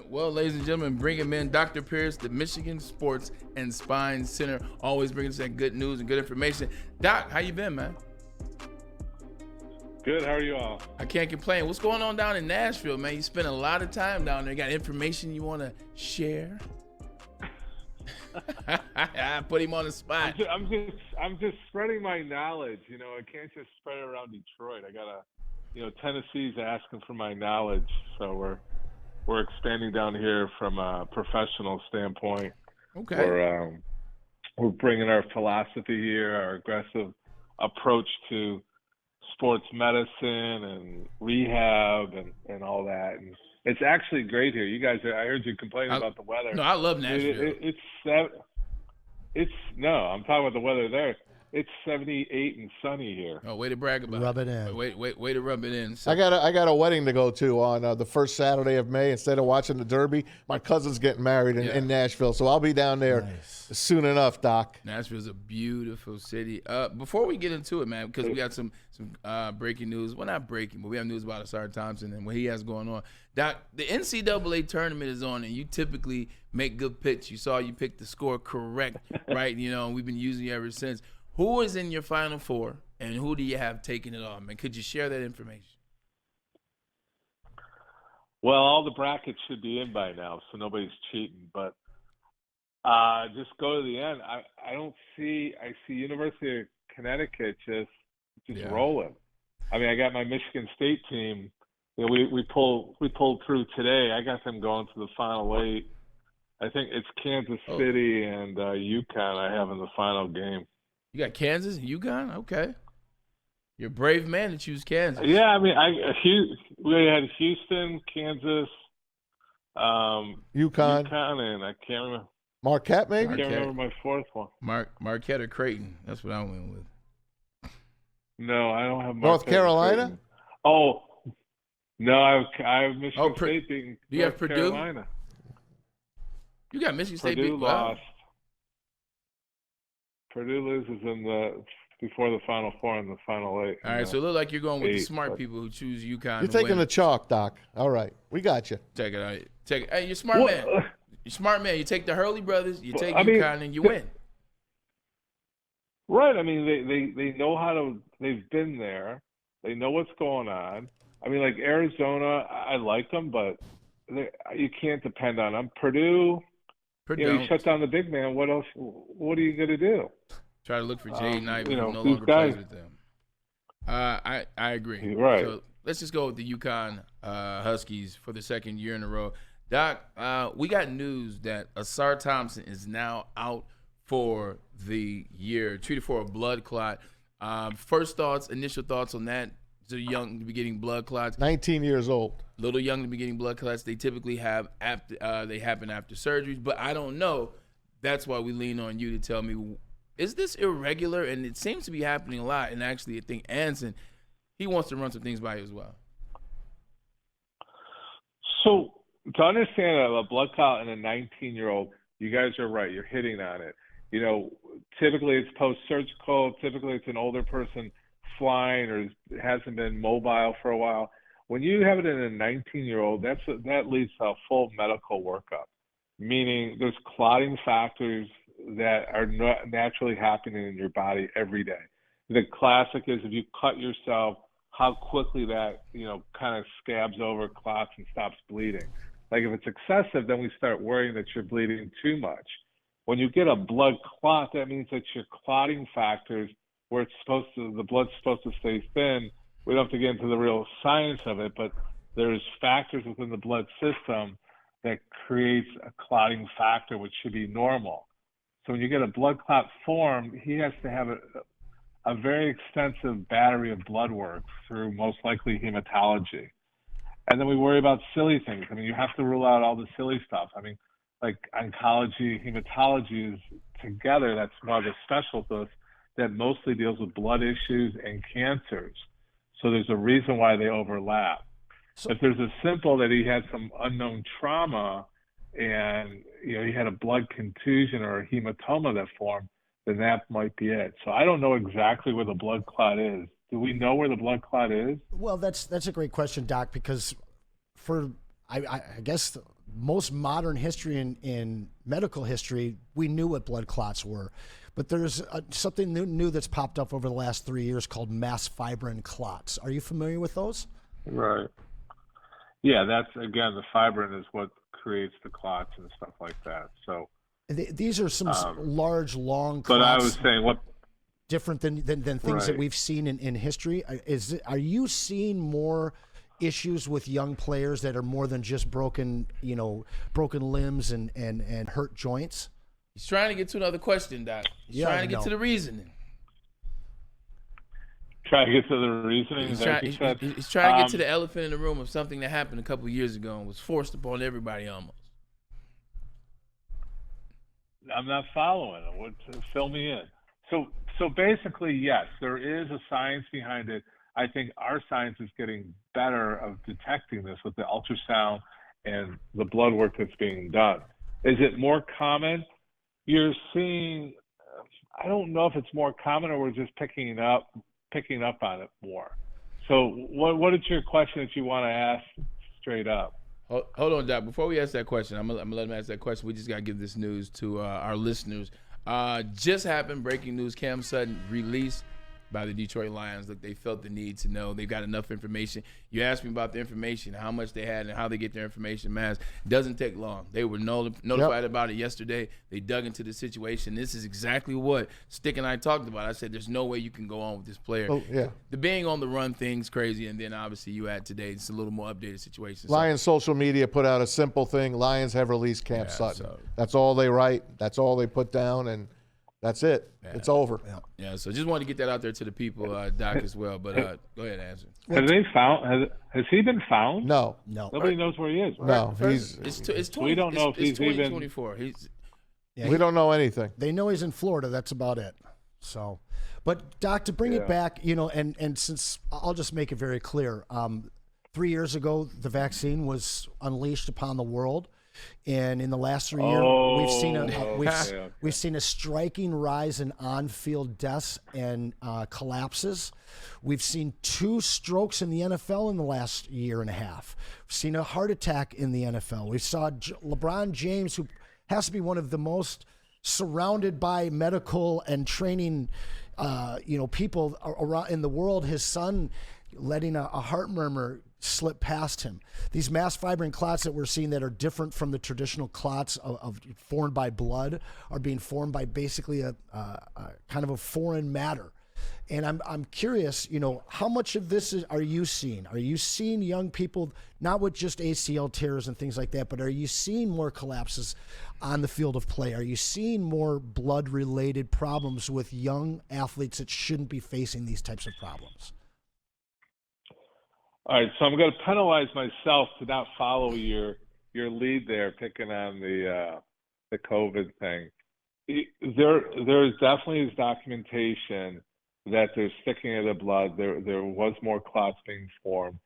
Well, ladies and gentlemen, bring him in, Dr. Pierce, the Michigan Sports and Spine Center, always bringing us that good news and good information. Doc, how you been, man? Good. How are you all? I can't complain. What's going on down in Nashville, man? You spend a lot of time down there. You got information you want to share? I put him on the spot. I'm just spreading my knowledge. You know, I can't just spread it around Detroit. I gotta, Tennessee's asking for my knowledge, so we're expanding down here from a professional standpoint. Okay. We're bringing our philosophy here, our aggressive approach to sports medicine and rehab and all that. And it's actually great here. You guys, I heard you complaining about the weather. No, I love Nashville. I'm talking about the weather there. It's 78 and sunny here. Oh, way to brag about Rub it. it in. Way to rub it in. So. I got a wedding to go to on the first Saturday of May. Instead of watching the Derby, my cousin's getting married in Nashville, so I'll be down there soon enough, Doc. Nashville's a beautiful city. Before we get into it, man, because we got some breaking news. Well, not breaking, but we have news about Ausar Thompson and what he has going on. Doc, the NCAA tournament is on, and you typically make good picks. You picked the score correct, right? We've been using you ever since. Who is in your Final Four, and who do you have taking it off, man? Could you share that information? Well, all the brackets should be in by now, so nobody's cheating. But just go to the end. I see University of Connecticut just rolling. I mean, I got my Michigan State team. We pulled through today. I got them going to the Final Eight. I think it's Kansas City and UConn I have in the final game. You got Kansas and UConn? Okay. You're a brave man to choose Kansas. Yeah, I mean, we had Houston, Kansas, UConn, and I can't remember. Marquette, maybe? I can't remember my fourth one. Marquette or Creighton. That's what I went with. No, I don't have Marquette. North Carolina? Oh, no, I have Michigan State beating Do you North have Purdue? Carolina. You got Michigan State Purdue beat lost. Purdue loses before the Final Four and the Final Eight. All right, so it looks like you're going with the smart people who choose UConn. You're taking the chalk, Doc. All right, we got you. Check it out. Hey, you're a smart man. You're a smart man. You take the Hurley brothers, you take UConn, and you win. Right. I mean, they know how to. They've been there. They know what's going on. I mean, like Arizona, I like them, but you can't depend on them. Purdue. You shut down the big man. What else? What are you going to do? Try to look for Jaden Ivey, who no longer plays with them. I agree. Right. So let's just go with the UConn Huskies for the second year in a row. Doc, we got news that Ausar Thompson is now out for the year, treated for a blood clot. Initial thoughts on that? So young to be getting blood clots. 19 years old. Little young to be getting blood clots. They typically have they happen after surgeries, but I don't know. That's why we lean on you to tell me, is this irregular? And it seems to be happening a lot. And actually, I think Anson, he wants to run some things by you as well. So to understand a blood clot in a 19-year-old, you guys are right. You're hitting on it. Typically it's post-surgical. Typically it's an older person flying or hasn't been mobile for a while. When you have it in a 19-year-old, that leads to a full medical workup, meaning there's clotting factors that are not naturally happening in your body every day. The classic is if you cut yourself, how quickly that kind of scabs over, clots, and stops bleeding. Like if it's excessive, then we start worrying that you're bleeding too much. When you get a blood clot, that means that your clotting factors, where the blood's supposed to stay thin. We don't have to get into the real science of it, but there's factors within the blood system that creates a clotting factor, which should be normal. So when you get a blood clot formed, he has to have a very extensive battery of blood work through most likely hematology. And then we worry about silly things. I mean, you have to rule out all the silly stuff. I mean, like oncology, hematology is together. That's one of the specialties that mostly deals with blood issues and cancers. So there's a reason why they overlap. So if there's a simple that he had some unknown trauma and he had a blood contusion or a hematoma that formed, then that might be it. So I don't know exactly where the blood clot is. Do we know where the blood clot is? Well, that's a great question, Doc, because I guess most modern history in medical history, we knew what blood clots were. But there's something new that's popped up over the last 3 years called mass fibrin clots. Are you familiar with those? Right. Yeah, that's, again, the fibrin is what creates the clots and stuff like that. So these are some large, long clots. But I was saying what different than things that we've seen in history. Are you seeing more issues with young players that are more than just broken limbs and hurt joints? He's trying to get to another question, Doc. He's trying to get to the reasoning. Trying to get to the reasoning? He's trying to get to the elephant in the room of something that happened a couple of years ago and was forced upon everybody almost. I'm not following. Fill me in. So basically, yes, there is a science behind it. I think our science is getting better of detecting this with the ultrasound and the blood work that's being done. Is it more common? You're seeing, I don't know if it's more common or we're just picking up on it more. So what is your question that you want to ask straight up? Hold on, Doc. Before we ask that question, I'm gonna let him ask that question. We just gotta give this news to our listeners. Just happened, breaking news. Cam Sutton released by the Detroit Lions. Look, they felt the need to know. They've got enough information. You asked me about the information, how much they had and how they get their information mass. Doesn't take long. They were notified about it yesterday. They dug into the situation. This is exactly what Stick and I talked about. I said there's no way you can go on with this player. Oh, yeah. The being on the run thing's crazy, and then obviously you add today, it's a little more updated situation. Lions social media put out a simple thing. Lions have released Cam Sutton. That's all they write. That's all they put down, and that's it. Yeah. It's over. Yeah, so just wanted to get that out there to the people, Doc, as well. But go ahead, answer. Has he been found? No. Nobody knows where he is. Right? No, we don't know if he's 2024. We don't know anything. They know he's in Florida. That's about it. So, but Doc, to bring it back, and since I'll just make it very clear, 3 years ago the vaccine was unleashed upon the world. And in the last 3 years, we've seen a striking rise in on-field deaths and collapses. We've seen 2 strokes in the NFL in the last year and a half. We've seen a heart attack in the NFL. We saw LeBron James, who has to be one of the most surrounded by medical and training, people around in the world. His son letting a heart murmur slip past him. These mass fibrin clots that we're seeing that are different from the traditional clots of formed by blood are being formed by basically a kind of a foreign matter. And I'm curious, how much of this are you seeing? Are you seeing young people, not with just ACL tears and things like that, but are you seeing more collapses on the field of play? Are you seeing more blood-related problems with young athletes that shouldn't be facing these types of problems? All right, so I'm going to penalize myself to not follow your lead there, picking on the COVID thing. There definitely is documentation that there's thickening of the blood. There was more clots being formed.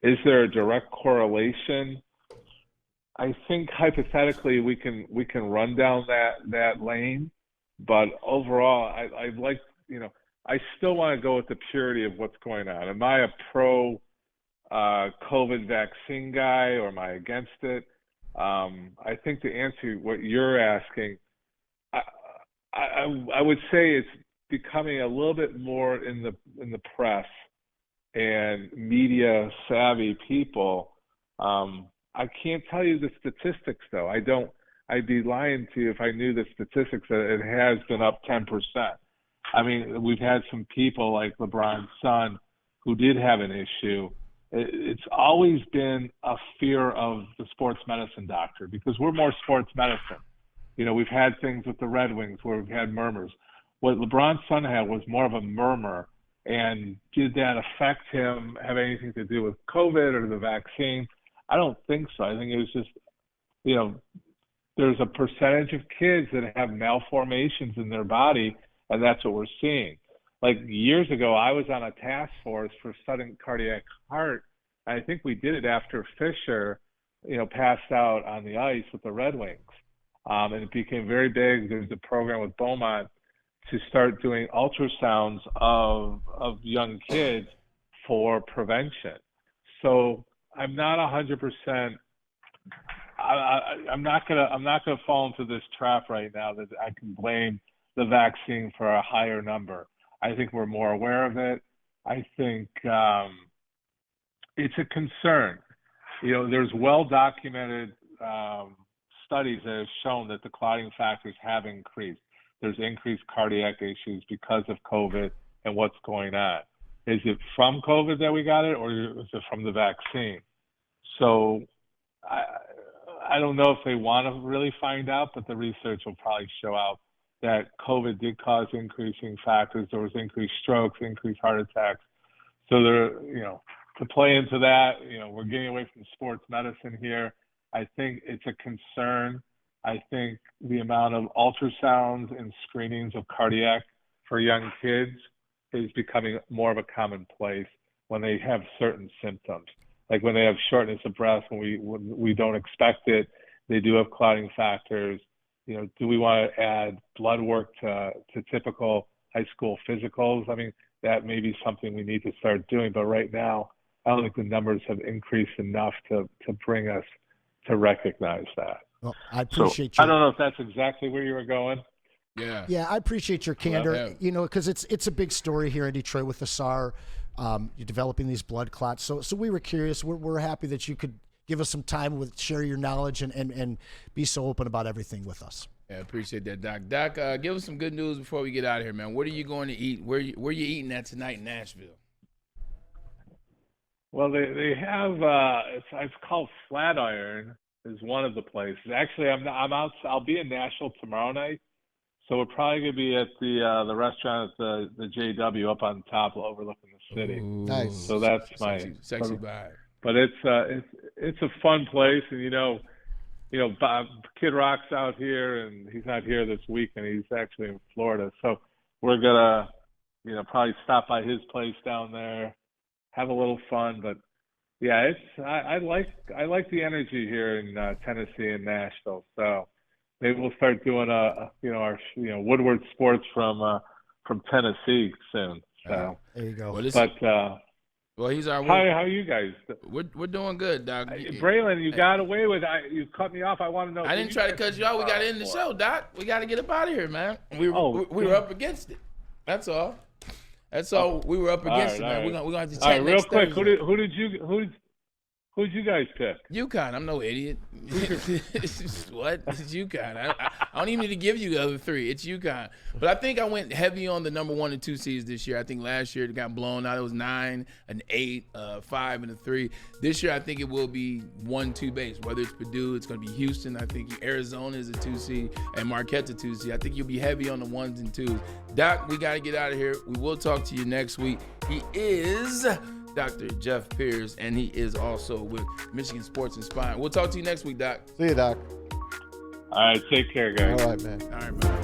Is there a direct correlation? I think hypothetically we can run down that lane, but overall I like I still want to go with the purity of what's going on. Am I a pro COVID vaccine guy or am I against it? I think to answer what you're asking, I would say it's becoming a little bit more in the press and media savvy people. I can't tell you the statistics though. I'd be lying to you if I knew the statistics that it has been up 10%. I mean, we've had some people like LeBron's son who did have an issue. It's always been a fear of the sports medicine doctor because we're more sports medicine. We've had things with the Red Wings where we've had murmurs. What LeBron's son had was more of a murmur. And did that affect him, have anything to do with COVID or the vaccine? I don't think so. I think it was just, there's a percentage of kids that have malformations in their body, and that's what we're seeing. Like years ago, I was on a task force for sudden cardiac heart. I think we did it after Fisher, passed out on the ice with the Red Wings. And it became very big. There was a program with Beaumont to start doing ultrasounds of young kids for prevention. So I'm not 100%. I'm not gonna fall into this trap right now that I can blame the vaccine for a higher number. I think we're more aware of it. I think it's a concern. There's well-documented studies that have shown that the clotting factors have increased. There's increased cardiac issues because of COVID and what's going on. Is it from COVID that we got it, or is it from the vaccine? So I don't know if they want to really find out, but the research will probably show out that COVID did cause increasing factors. There was increased strokes, increased heart attacks. So to play into that, we're getting away from sports medicine here. I think it's a concern. I think the amount of ultrasounds and screenings of cardiac for young kids is becoming more of a commonplace when they have certain symptoms. Like when they have shortness of breath, when we don't expect it, they do have clotting factors. Do we want to add blood work to typical high school physicals? I mean, that may be something we need to start doing. But right now, I don't think the numbers have increased enough to bring us to recognize that. Well, I appreciate I don't know if that's exactly where you were going. Yeah, I appreciate your candor. Because it's a big story here in Detroit with Ausar. You're developing these blood clots. So we were curious. We're happy that you could give us some time share your knowledge and be so open about everything with us. Yeah, appreciate that, Doc. Doc, give us some good news before we get out of here, man. What are you going to eat? Where you eating at tonight in Nashville? Well, they have it's called Flatiron is one of the places. Actually, I'm out. I'll be in Nashville tomorrow night, so we're probably gonna be at the restaurant at the JW up on top overlooking the city. Ooh, nice. So that's sexy vibe. But it's a fun place, and Bob, Kid Rock's out here, and he's not here this week, and he's actually in Florida. So we're gonna probably stop by his place down there, have a little fun. But yeah, I like the energy here in Tennessee and Nashville. So maybe we'll start doing our Woodward sports from Tennessee soon. So there you go. Well, he's our. How are you guys? We're doing good, Doc. Braylon, you got away with you cut me off. I want to know. I didn't try to cut you off. We got to end the show, Doc. We got to get up out of here, man. We were up against it. That's all. That's all. We were up against it, man. We're gonna have to check real quick. Thursday. Who'd you guys pick? UConn. I'm no idiot. What? It's UConn. I don't even need to give you the other three. It's UConn. But I think I went heavy on the number 1 and 2 seeds this year. I think last year it got blown out. It was 9, an 8, 5, and a 3. This year I think it will be 1-2 base. Whether it's Purdue, it's going to be Houston. I think Arizona is a 2 seed and Marquette's a 2 seed. I think you'll be heavy on the 1s and 2s. Doc, we got to get out of here. We will talk to you next week. He is Dr. Jeff Pierce, and he is also with Michigan Sports and Spine. We'll talk to you next week, Doc. See you, Doc. All right, take care, guys. All right, man. All right, man.